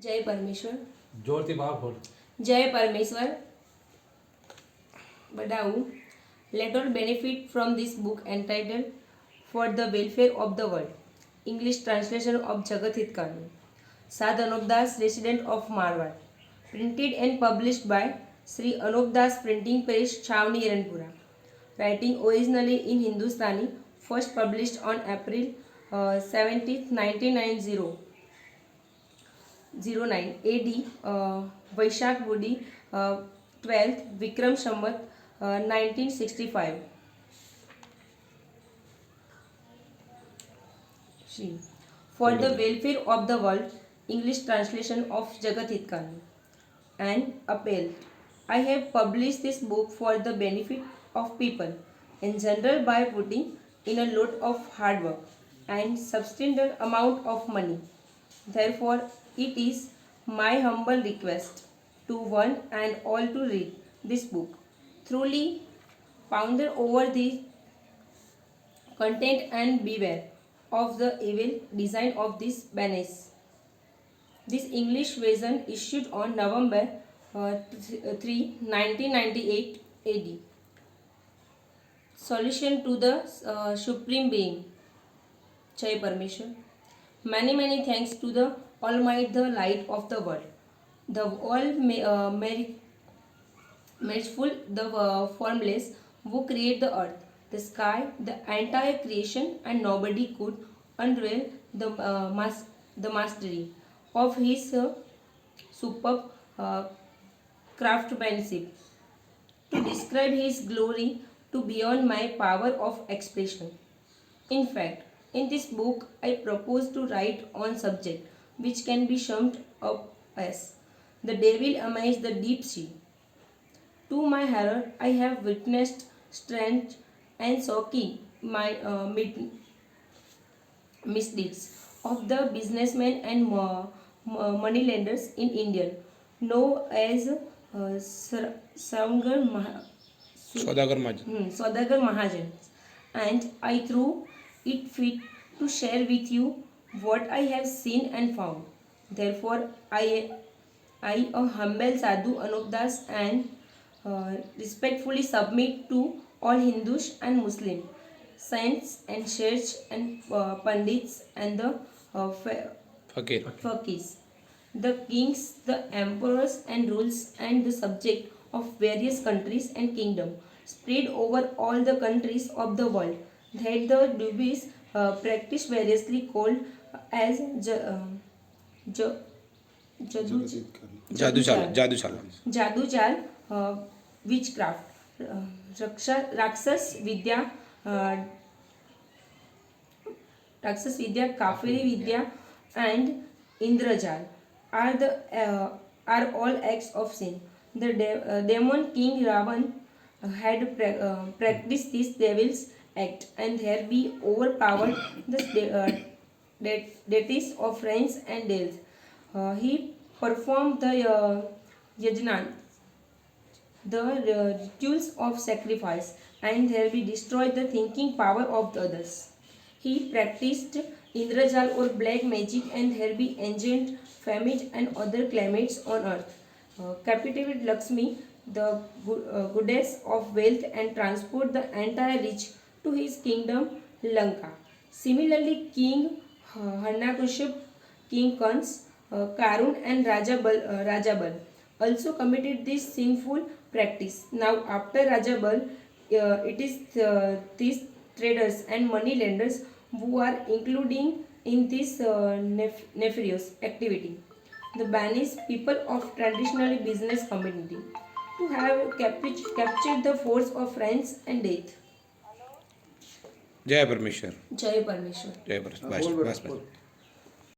जय परमेश्वर। जोरती बात बोल। जय परमेश्वर। Badau. Let all benefit from this book entitled For the Welfare of the World. English translation of Jagat Hitkanu. Sad Anupdas, resident of Marwar. Printed and published by Sri Anupdas Printing Press, Chhavni, Iranpura. Writing originally in Hindustani, first published on April 17th, 1909 AD, Vaishak Budi 12th, Vikram Samvat 1965. For the welfare of the world, English translation of Jagat Hitkanu. An appeal. I have published this book for the benefit of people in general by putting in a lot of hard work and substantial amount of money. Therefore, it is my humble request to one and all to read this book. Truly ponder over the content and beware of the evil design of this banners. This English version issued on November 3, 1998 AD. Solution to the Supreme Being. Jai Parmeshwar. Many thanks to the Almighty, the light of the world, the merciful, the formless, who create the earth, the sky, the entire creation, and nobody could unveil the mastery of his superb craftsmanship. To describe his glory to beyond my power of expression. In fact, in this book, I propose to write on subject which can be summed up as the devil amidst the deep sea. To my horror, I have witnessed strange and shocking misdeeds of the businessmen and moneylenders in India, known as Saudagar Mahajan, and I threw it fit to share with you what I have seen and found. Therefore, I a humble Sadhu Anupdas, and respectfully submit to all Hindus and Muslims, saints and sheikhs and pandits and the fakirs, the kings, the emperors and rules and the subject of various countries and kingdoms spread over all the countries of the world, that the dubious practice variously called as जादूचाल, witchcraft, राक्षस विद्या, काफिरी विद्या, and Indrajal are all acts of sin. The demon king Ravan had practiced this devil's act, and there be overpowered the deities of rains and death. He performed the yajna, the rituals of sacrifice, and there be destroyed the thinking power of the others. He practiced Indrajal or black magic, and there be engendered famine and other calamities on earth. Captivated Lakshmi, the goddess of wealth, and transport the entire rich to his kingdom Lanka. Similarly, King Harnakushab, King Kans, Karun, and Rajabal also committed this sinful practice. Now, after Rajabal, it is these traders and money lenders who are including in this nefarious activity. The banished people of traditionally business community to have captured the force of France and death. जय परमेश्वर। जय परमेश्वर। जय परमेश्वर। बस बस बस।